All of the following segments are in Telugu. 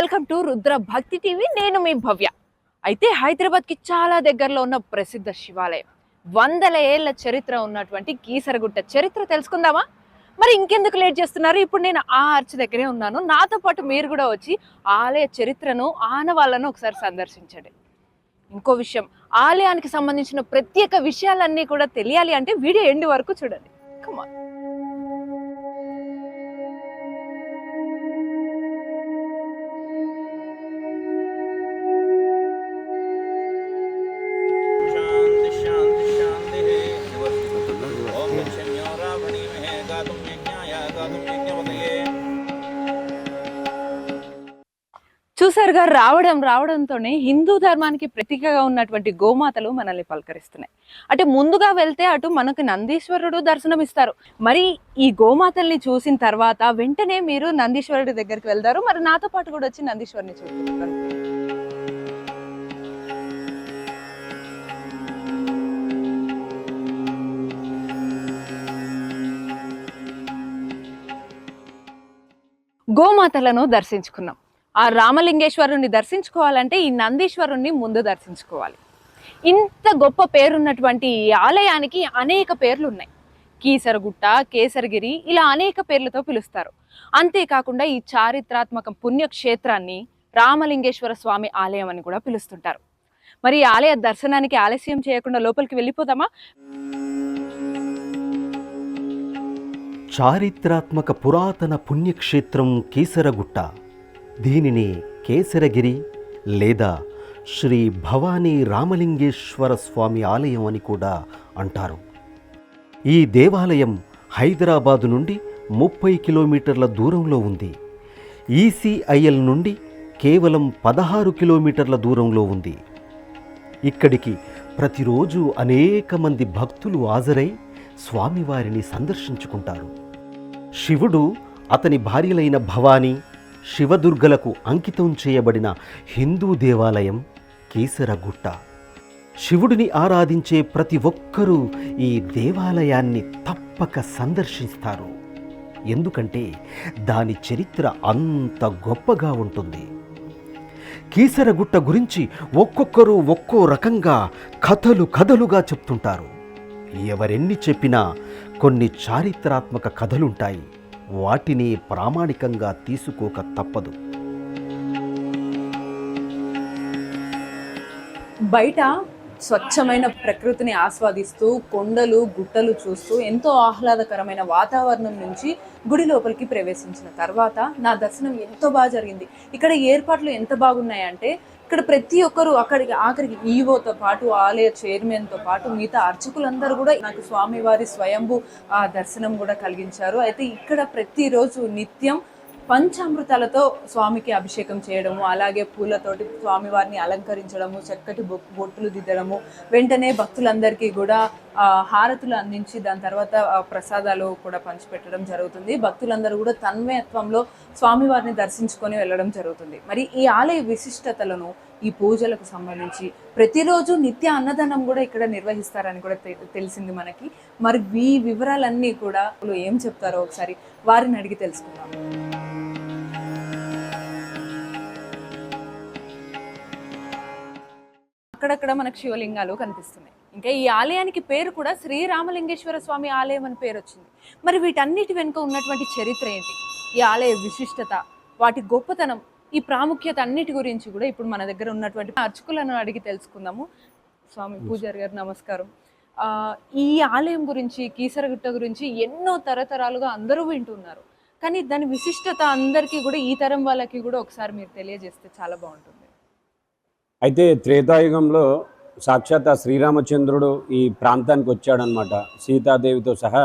వెల్కమ్ టు రుద్ర భక్తి టీవీ. నేను మీ భవ్య. అయితే హైదరాబాద్కి చాలా దగ్గరలో ఉన్న ప్రసిద్ధ శివాలయం, వందల ఏళ్ల చరిత్ర ఉన్నటువంటి కీసరగుట్ట చరిత్ర తెలుసుకుందామా? మరి ఇంకెందుకు లేట్ చేస్తున్నారు? ఇప్పుడు నేను ఆ ఆర్చ్ దగ్గరే ఉన్నాను. నాతో పాటు మీరు కూడా వచ్చి ఆలయ చరిత్రను, ఆనవాళ్లను ఒకసారి సందర్శించండి. ఇంకో విషయం, ఆలయానికి సంబంధించిన ప్రత్యేక విషయాలన్నీ కూడా తెలియాలి అంటే వీడియో ఎండ్ వరకు చూడండి. కమాన్. చూసారుగా, రావడంతోనే హిందూ ధర్మానికి ప్రతీకగా ఉన్నటువంటి గోమాతలు మనల్ని పలకరిస్తున్నాయి. అంటే ముందుగా వెళ్తే అటు మనకు నందీశ్వరుడు దర్శనం ఇస్తారు. మరి ఈ గోమాతల్ని చూసిన తర్వాత వెంటనే మీరు నందీశ్వరుడి దగ్గరికి వెళ్తారు. మరి నాతో పాటు కూడా వచ్చి నందీశ్వరుని చూస్తారు. గోమాతలను దర్శించుకున్నాం. ఆ రామలింగేశ్వరుని దర్శించుకోవాలంటే ఈ నందీశ్వరుణ్ణి ముందు దర్శించుకోవాలి. ఇంత గొప్ప పేరున్నటువంటి ఈ ఆలయానికి అనేక పేర్లు ఉన్నాయి. కీసరగుట్ట, కేసరగిరి, ఇలా అనేక పేర్లతో పిలుస్తారు. అంతేకాకుండా ఈ చారిత్రాత్మక పుణ్యక్షేత్రాన్ని రామలింగేశ్వర స్వామి ఆలయం అని కూడా పిలుస్తుంటారు. మరి ఈ ఆలయ దర్శనానికి ఆలస్యం చేయకుండా లోపలికి వెళ్ళిపోదామా? చారిత్రాత్మక పురాతన పుణ్యక్షేత్రం కీసరగుట్ట. దీనిని కేసరగిరి లేదా శ్రీ భవానీ రామలింగేశ్వర స్వామి ఆలయం అని కూడా అంటారు. ఈ దేవాలయం హైదరాబాదు నుండి 30 కిలోమీటర్ల దూరంలో ఉంది. ఈసీఐఎల్ నుండి కేవలం 16 కిలోమీటర్ల దూరంలో ఉంది. ఇక్కడికి ప్రతిరోజు అనేక మంది భక్తులు హాజరై స్వామివారిని సందర్శించుకుంటారు. శివుడు, అతని భార్యలైన భవానీ, శివదుర్గలకు అంకితం చేయబడిన హిందూ దేవాలయం కీసరగుట్ట. శివుడిని ఆరాధించే ప్రతి ఒక్కరూ ఈ దేవాలయాన్ని తప్పక సందర్శిస్తారు. ఎందుకంటే దాని చరిత్ర అంత గొప్పగా ఉంటుంది. కీసరగుట్ట గురించి ఒక్కొక్కరు ఒక్కో రకంగా కథలుగా చెప్తుంటారు. ఎవరెన్ని చెప్పినా కొన్ని చారిత్రాత్మక కథలుంటాయి. వాటిని ప్రామాణికంగా తీసుకోక తప్పదు. బయట స్వచ్ఛమైన ప్రకృతిని ఆస్వాదిస్తూ, కొండలు గుట్టలు చూస్తూ, ఎంతో ఆహ్లాదకరమైన వాతావరణం నుంచి గుడి లోపలికి ప్రవేశించిన తర్వాత నా దర్శనం ఎంతో బాగా జరిగింది. ఇక్కడ ఏర్పాట్లు ఎంత బాగున్నాయంటే, ఇక్కడ ప్రతి ఒక్కరు ఆఖరికి ఈవోతో పాటు, ఆలయ చైర్మన్తో పాటు మిగతా అర్చకులందరూ కూడా నాకు స్వామివారి స్వయంభూ దర్శనం కూడా కలిగించారు. అయితే ఇక్కడ ప్రతిరోజు నిత్యం పంచామృతాలతో స్వామికి అభిషేకం చేయడము, అలాగే పూలతోటి స్వామివారిని అలంకరించడము, చక్కటి బొట్టులు దిద్దడము, వెంటనే భక్తులందరికీ కూడా హారతులు అందించి దాని తర్వాత ప్రసాదాలు కూడా పంచిపెట్టడం జరుగుతుంది. భక్తులందరూ కూడా తన్మయత్వంలో స్వామివారిని దర్శించుకొని వెళ్ళడం జరుగుతుంది. మరి ఈ ఆలయ విశిష్టతలను, ఈ పూజలకు సంబంధించి ప్రతిరోజు నిత్య అన్నదానం కూడా ఇక్కడ నిర్వహిస్తారని కూడా తెలిసింది మనకి. మరి ఈ వివరాలన్నీ కూడా ఏం చెప్తారో ఒకసారి వారిని అడిగి తెలుసుకుందాం. అక్కడక్కడ మనకు శివలింగాలు కనిపిస్తున్నాయి. ఇంకా ఈ ఆలయానికి పేరు కూడా శ్రీ రామలింగేశ్వర స్వామి ఆలయం అని పేరు వచ్చింది. మరి వీటన్నిటి వెనుక ఉన్నటువంటి చరిత్ర ఏంటి, ఈ ఆలయ విశిష్టత, వాటి గొప్పతనం, ఈ ప్రాముఖ్యత అన్నిటి గురించి కూడా ఇప్పుడు మన దగ్గర ఉన్నటువంటి అర్చకులను అడిగి తెలుసుకుందాము. స్వామి పూజారి గారు నమస్కారం. ఈ ఆలయం గురించి, కీసరగుట్ట గురించి ఎన్నో తరతరాలుగా అందరూ వింటున్నారు. కానీ దాని విశిష్టత అందరికీ కూడా, ఈ తరం వాళ్ళకి కూడా ఒకసారి మీరు తెలియజేస్తే చాలా బాగుంటుంది. అయితే త్రేతాయుగంలో సాక్షాత్ శ్రీరామచంద్రుడు ఈ ప్రాంతానికి వచ్చాడనమాట. సీతాదేవితో సహా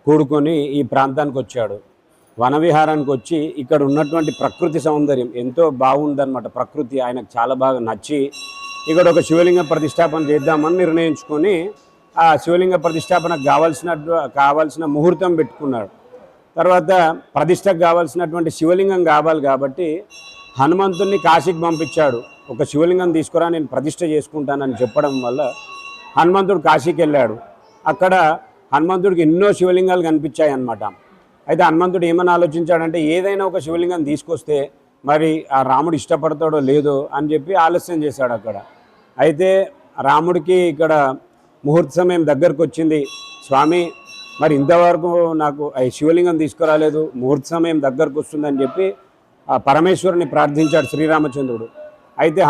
కూడుకొని ఈ ప్రాంతానికి వచ్చాడు. వనవిహారానికి వచ్చి ఇక్కడ ఉన్నటువంటి ప్రకృతి సౌందర్యం ఎంతో బాగుందన్నమాట. ప్రకృతి ఆయనకు చాలా బాగా నచ్చి ఇక్కడ ఒక శివలింగ ప్రతిష్టాపన చేద్దామని నిర్ణయించుకొని ఆ శివలింగ ప్రతిష్టాపనకు కావాల్సిన ముహూర్తం పెట్టుకున్నాడు. తర్వాత ప్రతిష్టకు కావాల్సినటువంటి శివలింగం కావాలి కాబట్టి హనుమంతుడిని కాశీకి పంపించాడు. ఒక శివలింగం తీసుకురా, నేను ప్రతిష్ట చేసుకుంటానని చెప్పడం వల్ల హనుమంతుడు కాశీకి వెళ్ళాడు. అక్కడ హనుమంతుడికి ఎన్నో శివలింగాలు కనిపించాయి అన్నమాట. అయితే హనుమంతుడు ఏమని ఆలోచించాడంటే, ఏదైనా ఒక శివలింగం తీసుకొస్తే మరి ఆ రాముడు ఇష్టపడతాడో లేదో అని చెప్పి ఆలస్యం చేశాడు అక్కడ. అయితే రాముడికి ఇక్కడ ముహూర్త సమయం దగ్గరకు వచ్చింది. స్వామి మరి ఇంతవరకు నాకు శివలింగం తీసుకురాలేదు, ముహూర్త సమయం దగ్గరకు వస్తుందని చెప్పి ఆ పరమేశ్వరుని ప్రార్థించాడు శ్రీరామచంద్రుడు. అయితే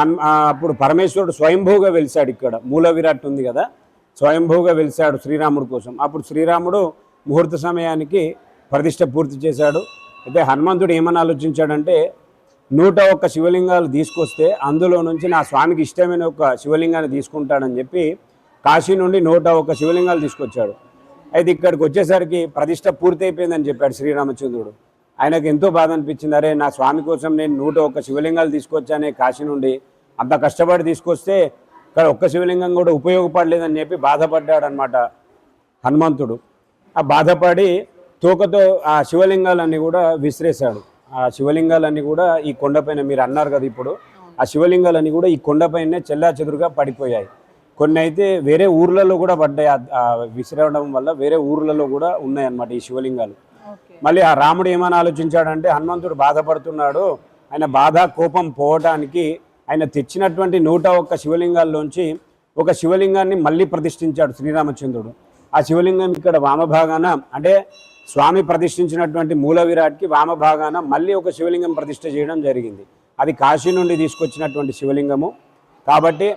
అప్పుడు పరమేశ్వరుడు స్వయంభూగా వెలిశాడు. ఇక్కడ మూల విరాట్ ఉంది కదా, స్వయంభూగా వెలిశాడు శ్రీరాముడి కోసం. అప్పుడు శ్రీరాముడు ముహూర్త సమయానికి ప్రతిష్ట పూర్తి చేశాడు. అయితే హనుమంతుడు ఏమని ఆలోచించాడంటే 101 శివలింగాలు తీసుకొస్తే అందులో నుంచి నా స్వామికి ఇష్టమైన ఒక శివలింగాన్ని తీసుకుంటాడని చెప్పి కాశీ నుండి 101 శివలింగాలు తీసుకొచ్చాడు. అయితే ఇక్కడికి వచ్చేసరికి ప్రతిష్ట పూర్తి అయిపోయిందని చెప్పాడు శ్రీరామచంద్రుడు. ఆయనకు ఎంతో బాధ అనిపించింది. అరే నా స్వామి కోసం నేను 101 శివలింగాలు తీసుకొచ్చానే కాశీ నుండి, అంత కష్టపడి తీసుకొస్తే ఇక్కడ ఒక్క శివలింగం కూడా ఉపయోగపడలేదని చెప్పి బాధపడ్డాడు అనమాట హనుమంతుడు. ఆ బాధపడి తోకతో ఆ శివలింగాలన్నీ కూడా విసిరేశాడు. ఆ శివలింగాలన్నీ కూడా ఈ కొండపైన, మీరు అన్నారు కదా ఇప్పుడు, ఆ శివలింగాలన్నీ కూడా ఈ కొండపైనే చెల్లాచెదురుగా పడిపోయాయి. కొన్ని అయితే వేరే ఊర్లలో కూడా పడ్డాయి. విసిరడం వల్ల వేరే ఊర్లలో కూడా ఉన్నాయన్నమాట ఈ శివలింగాలు. మళ్ళీ ఆ రాముడు ఏమని ఆలోచించాడంటే, హనుమంతుడు బాధపడుతున్నాడు, ఆయన బాధ కోపం పోవడానికి ఆయన తెచ్చినటువంటి 101 శివలింగాల్లోంచి ఒక శివలింగాన్ని మళ్ళీ ప్రతిష్ఠించాడు శ్రీరామచంద్రుడు. ఆ శివలింగం ఇక్కడ వామభాగాన, అంటే స్వామి ప్రతిష్ఠించినటువంటి మూల విరాట్కి వామభాగాన మళ్ళీ ఒక శివలింగం ప్రతిష్ఠ చేయడం జరిగింది. అది కాశీ నుండి తీసుకొచ్చినటువంటి శివలింగము కాబట్టి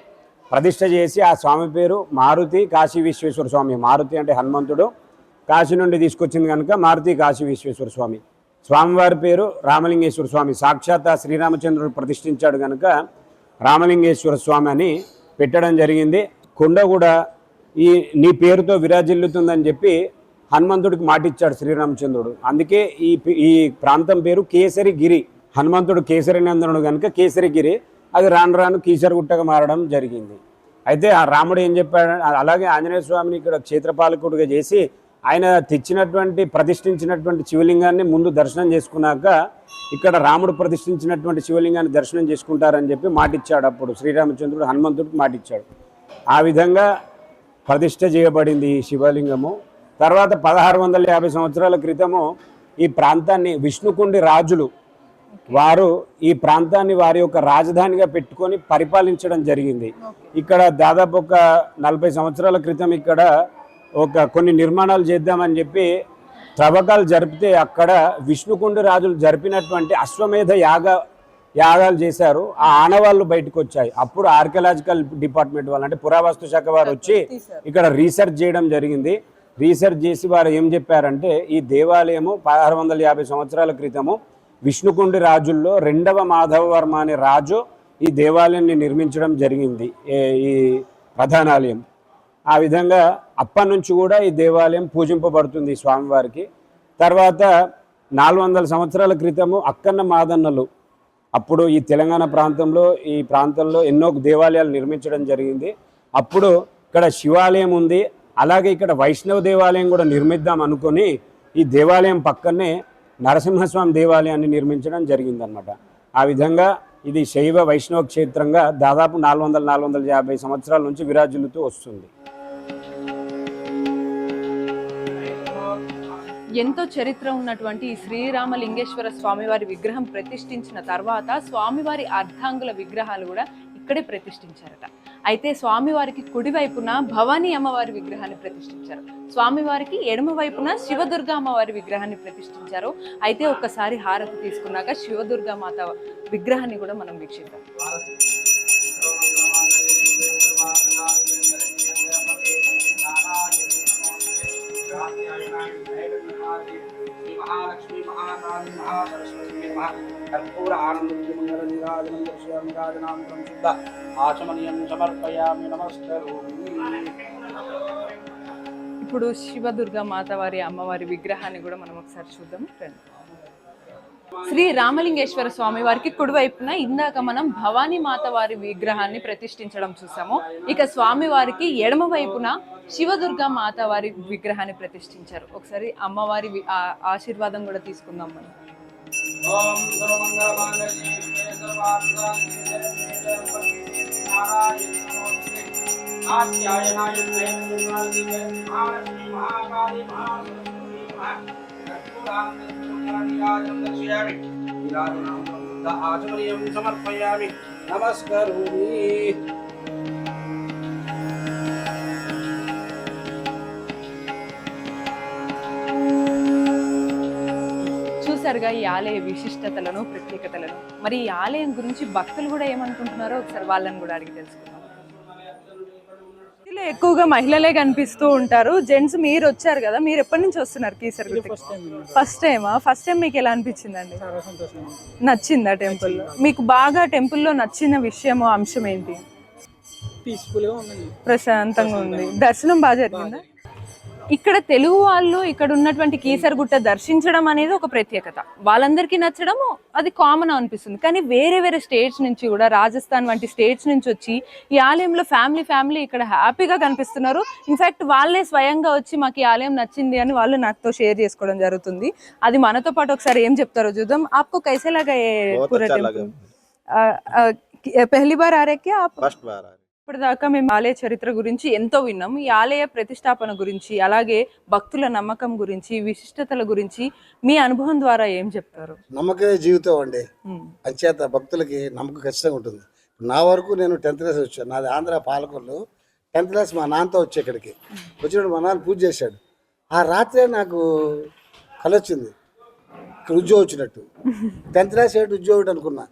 ప్రతిష్ఠ చేసి ఆ స్వామి పేరు మారుతి కాశీ విశ్వేశ్వర స్వామి. మారుతి అంటే హనుమంతుడు, కాశీ నుండి తీసుకొచ్చింది కనుక మారుతి కాశీ విశ్వేశ్వర స్వామి. స్వామివారి పేరు రామలింగేశ్వర స్వామి. సాక్షాత్ శ్రీరామచంద్రుడు ప్రతిష్ఠించాడు కనుక రామలింగేశ్వర స్వామి అని పెట్టడం జరిగింది. కొండ కూడా నీ పేరుతో విరాజిల్లుతుందని చెప్పి హనుమంతుడికి మాటిచ్చాడు శ్రీరామచంద్రుడు. అందుకే ఈ ప్రాంతం పేరు కేసరిగిరి. హనుమంతుడు కేసరి నందనుడు కనుక కేసరిగిరి, అది రాను రాను కీసరగుట్టగా మారడం జరిగింది. అయితే ఆ రాముడు ఏం చెప్పాడు, అలాగే ఆంజనేయ స్వామిని ఇక్కడ క్షేత్రపాలకుడిగా చేసి ఆయన తెచ్చినటువంటి ప్రతిష్ఠించినటువంటి శివలింగాన్ని ముందు దర్శనం చేసుకున్నాక ఇక్కడ రాముడు ప్రతిష్ఠించినటువంటి శివలింగాన్ని దర్శనం చేసుకుంటారని చెప్పి మాటిచ్చాడు. అప్పుడు శ్రీరామచంద్రుడు హనుమంతుడికి మాటిచ్చాడు. ఆ విధంగా ప్రతిష్ఠ చేయబడింది ఈ శివలింగము. తర్వాత 1650 సంవత్సరాల క్రితము ఈ ప్రాంతాన్ని విష్ణుకుండి రాజులు వారు ఈ ప్రాంతాన్ని వారి యొక్క రాజధానిగా పెట్టుకొని పరిపాలించడం జరిగింది. ఇక్కడ దాదాపు ఒక 40 సంవత్సరాల క్రితం ఇక్కడ కొన్ని నిర్మాణాలు చేద్దామని చెప్పి త్రవ్వకాలు జరిపితే అక్కడ విష్ణుకుండి రాజులు జరిపినటువంటి అశ్వమేధ యాగాలు చేశారు. ఆ ఆనవాళ్ళు బయటకు వచ్చాయి. అప్పుడు ఆర్కియలాజికల్ డిపార్ట్మెంట్ వాళ్ళు, అంటే పురావస్తు శాఖ వారు వచ్చి ఇక్కడ రీసెర్చ్ చేయడం జరిగింది. రీసెర్చ్ చేసి వారు ఏం చెప్పారంటే, ఈ దేవాలయము 1650 సంవత్సరాల క్రితము విష్ణుకుండి రాజుల్లో 2వ మాధవవర్మ అనే రాజు ఈ దేవాలయాన్ని నిర్మించడం జరిగింది, ఈ ప్రధానాలయం. ఆ విధంగా అప్పటి నుంచి కూడా ఈ దేవాలయం పూజింపబడుతుంది స్వామివారికి. తర్వాత 400 సంవత్సరాల క్రితము అక్కన్న మాదన్నలు అప్పుడు ఈ తెలంగాణ ఈ ప్రాంతంలో ఎన్నో దేవాలయాలు నిర్మించడం జరిగింది. అప్పుడు ఇక్కడ శివాలయం ఉంది, అలాగే ఇక్కడ వైష్ణవ దేవాలయం కూడా నిర్మిద్దాం అనుకొని ఈ దేవాలయం పక్కనే నరసింహస్వామి దేవాలయాన్ని నిర్మించడం జరిగిందనమాట. ఆ విధంగా ఇది శైవ వైష్ణవ క్షేత్రంగా దాదాపు 400-450 సంవత్సరాల నుంచి విరాజిల్లుతూ వస్తుంది. ఎంతో చరిత్ర ఉన్నటువంటి ఈ శ్రీరామలింగేశ్వర స్వామివారి విగ్రహం ప్రతిష్ఠించిన తర్వాత స్వామివారి అర్ధాంగుల విగ్రహాలు కూడా ఇక్కడే ప్రతిష్ఠించారట. అయితే స్వామివారికి కుడివైపున భవానీ అమ్మవారి విగ్రహాన్ని ప్రతిష్ఠించారు, స్వామివారికి ఎడమ వైపున శివదుర్గా అమ్మవారి విగ్రహాన్ని ప్రతిష్ఠించారు. అయితే ఒక్కసారి హారతి తీసుకున్నాక శివదుర్గా మాత విగ్రహాన్ని కూడా మనం వీక్షిద్దాం. महालक्ष्मी महाकाली महासरस्वती कर्पूर आनंद मंगल नीराजनं दर्शयामि राजनामं शुद्ध आचमनीयं समर्पयामि नमस्कारोमि. ఇప్పుడు శివదుర్గా మాత వారి అమ్మవారి విగ్రహాన్ని కూడా మనం ఒకసారి చూద్దాం. శ్రీ రామలింగేశ్వర స్వామి వారికి కుడివైపున ఇందాక మనం భవానీ మాత వారి విగ్రహాన్ని ప్రతిష్ఠించడం చూసాము. ఇక స్వామి వారికి ఎడమ వైపున శివదుర్గా మాత వారి విగ్రహాన్ని ప్రతిష్ఠించారు. ఒకసారి అమ్మవారి ఆశీర్వాదం కూడా తీసుకుందాం మనం. शुद्ध आचमनीयं समर्पयामि नमस्करोमि। చూసారుగా ఈ ఆలయ విశిష్టతలను, ప్రత్యేకతలను. మరి ఈ ఆలయం గురించి భక్తులు కూడా ఏమనుకుంటున్నారో ఒకసారి వాళ్ళని కూడా అడిగి తెలుసుకుందాం. ఇందులో ఎక్కువగా మహిళలే కనిపిస్తూ ఉంటారు. జెంట్స్ మీరు వచ్చారు కదా, మీరు ఎప్పటి నుంచి వస్తున్నారు కీసరగుట్ట? ఫస్ట్ టైమా? ఫస్ట్ టైం మీకు ఎలా అనిపించిందండి? నచ్చిందా టెంపుల్? మీకు బాగా టెంపుల్లో నచ్చిన విషయం, అంశం ఏంటి? ప్రశాంతంగా ఉంది. దర్శనం బాగా జరిగిందా? ఇక్కడ తెలుగు వాళ్ళు ఇక్కడ ఉన్నటువంటి కీసరగుట్ట దర్శించడం అనేది ఒక ప్రత్యేకత. వాళ్ళందరికీ నచ్చడం అది కామన్ అనిపిస్తుంది. కానీ వేరే వేరే స్టేట్స్ నుంచి కూడా, రాజస్థాన్ వంటి స్టేట్స్ నుంచి వచ్చి ఈ ఆలయంలో ఫ్యామిలీ ఇక్కడ హ్యాపీగా కనిపిస్తున్నారు. ఇన్ఫాక్ట్ వాళ్ళే స్వయంగా వచ్చి మాకు ఈ ఆలయం నచ్చింది అని వాళ్ళు నాతో షేర్ చేసుకోవడం జరుగుతుంది. అది మనతో పాటు ఒకసారి ఏం చెప్తారో చూద్దాం. आपको कैसे लगा ये पूरा टेंपल? पहली बार आ रहे क्या आप? फर्स्ट बार आ रहे। ఇప్పటిదాకా మేము ఆలయ చరిత్ర గురించి ఎంతో విన్నాము. ఈ ఆలయ ప్రతిష్టాపన గురించి, అలాగే భక్తుల నమ్మకం గురించి, విశిష్టతల గురించి మీ అనుభవం ద్వారా ఏం చెప్తారు? నమ్మకమే జీవితం అండి. అంచేత భక్తులకి నమ్మకం ఖచ్చితంగా ఉంటుంది. నా వరకు నేను 10th క్లాస్ వచ్చాను. నాది ఆంధ్ర పాలకొల్లు. 10th క్లాస్ మా నాన్నతో వచ్చి ఇక్కడికి వచ్చినప్పుడు మా నాన్న పూజ చేశాడు. ఆ రాత్రే నాకు కల వచ్చింది, ఇక్కడ ఉద్యోగం వచ్చినట్టు. 10th క్లాస్ ఉద్యోగం అనుకున్నా.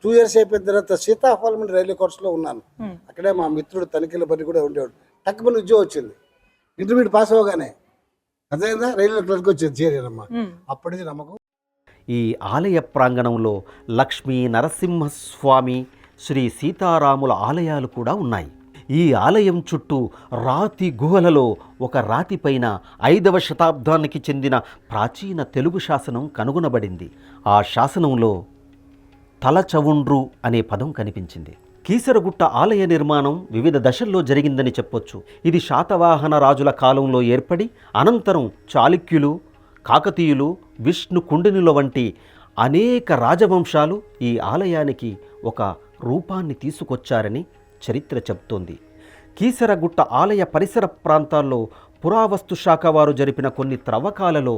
2 years అయిపోయిన తర్వాత సీతాఫలం రైల్వే కోర్సులో ఉన్నాను. అక్కడే మా మిత్రుడు తనిఖీల పని కూడా ఉండేవాడు. టక్కుమని ఉద్యోగం వచ్చింది. ఇంటర్మీడియట్ పాస్ అవ్వగానే అదేందా రైల్వే క్లర్క్ వచ్చింది, చేరానమ్మా. అప్పటికి నమ్మకం. ఈ ఆలయ ప్రాంగణంలో లక్ష్మీ నరసింహస్వామి, శ్రీ సీతారాముల ఆలయాలు కూడా ఉన్నాయి. ఈ ఆలయం చుట్టూ రాతి గుహలలో ఒక రాతిపైన 5వ శతాబ్దానికి చెందిన ప్రాచీన తెలుగు శాసనం కనుగొనబడింది. ఆ శాసనంలో తలచవుండ్రు అనే పదం కనిపించింది. కీసరగుట్ట ఆలయ నిర్మాణం వివిధ దశల్లో జరిగిందని చెప్పొచ్చు. ఇది శాతవాహన రాజుల కాలంలో ఏర్పడి అనంతరం చాళుక్యులు, కాకతీయులు, విష్ణు కుండినుల వంటి అనేక రాజవంశాలు ఈ ఆలయానికి ఒక రూపాన్ని తీసుకొచ్చారని చరిత్ర చెబుతోంది. కీసరగుట్ట ఆలయ పరిసర ప్రాంతాల్లో పురావస్తు శాఖ వారు జరిపిన కొన్ని త్రవ్వకాలలో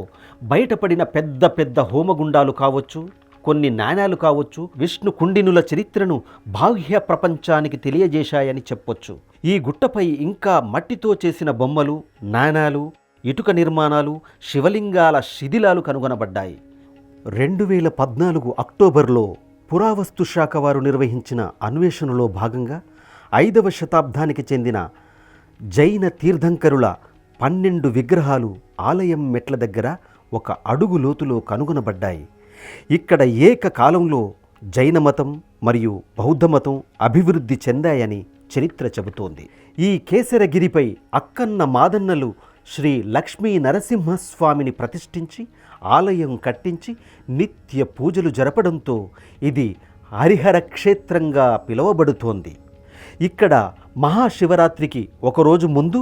బయటపడిన పెద్ద పెద్ద హోమగుండాలు కావచ్చు, కొన్ని నాణాలు కావచ్చు, విష్ణు కుండినుల చరిత్రను బాహ్య ప్రపంచానికి తెలియజేశాయని చెప్పొచ్చు. ఈ గుట్టపై ఇంకా మట్టితో చేసిన బొమ్మలు, నాణాలు, ఇటుక నిర్మాణాలు, శివలింగాల శిథిలాలు కనుగొనబడ్డాయి. 2014 అక్టోబర్లో పురావస్తు శాఖ వారు నిర్వహించిన అన్వేషణలో భాగంగా 5వ శతాబ్దానికి చెందిన జైన తీర్థంకరుల 12 విగ్రహాలు ఆలయం మెట్ల దగ్గర 1 అడుగు లోతులో కనుగొనబడ్డాయి. ఇక్కడ ఏకకాలంలో జైన మతం మరియు బౌద్ధ మతం అభివృద్ధి చెందాయని చరిత్ర చెబుతోంది. ఈ కేసరగిరిపై అక్కన్న మాదన్నలు శ్రీ లక్ష్మీ నరసింహస్వామిని ప్రతిష్ఠించి ఆలయం కట్టించి నిత్య పూజలు జరపడంతో ఇది హరిహర క్షేత్రంగా పిలువబడుతోంది. ఇక్కడ మహాశివరాత్రికి ఒకరోజు ముందు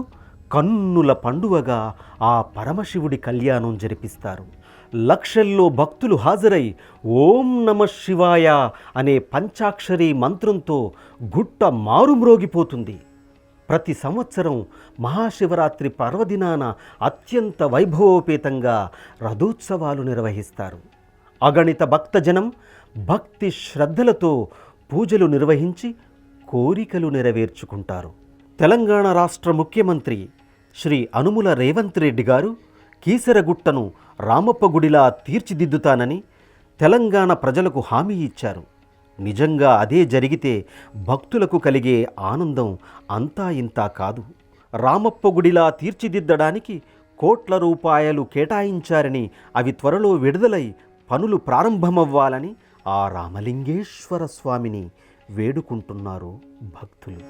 కన్నుల పండువగా ఆ పరమశివుడి కళ్యాణం జరిపిస్తారు. లక్షల్లో భక్తులు హాజరై ఓం నమ శివాయ అనే పంచాక్షరి మంత్రంతో గుట్ట మారుమ్రోగిపోతుంది. ప్రతి సంవత్సరం మహాశివరాత్రి పర్వదినాన అత్యంత వైభవోపేతంగా రథోత్సవాలు నిర్వహిస్తారు. అగణిత భక్తజనం భక్తి శ్రద్ధలతో పూజలు నిర్వహించి కోరికలు నెరవేర్చుకుంటారు. తెలంగాణ రాష్ట్ర ముఖ్యమంత్రి శ్రీ అనుముల రేవంత్ రెడ్డి గారు కీసరగుట్టను రామప్ప గుడిలా తీర్చిదిద్దుతానని తెలంగాణ ప్రజలకు హామీ ఇచ్చారు. నిజంగా అదే జరిగితే భక్తులకు కలిగే ఆనందం అంతా ఇంతా కాదు. రామప్ప గుడిలా తీర్చిదిద్దడానికి కోట్ల రూపాయలు కేటాయించారని, అవి త్వరలో విడుదలై పనులు ప్రారంభమవ్వాలని ఆ రామలింగేశ్వర స్వామిని వేడుకుంటున్నారు భక్తులు.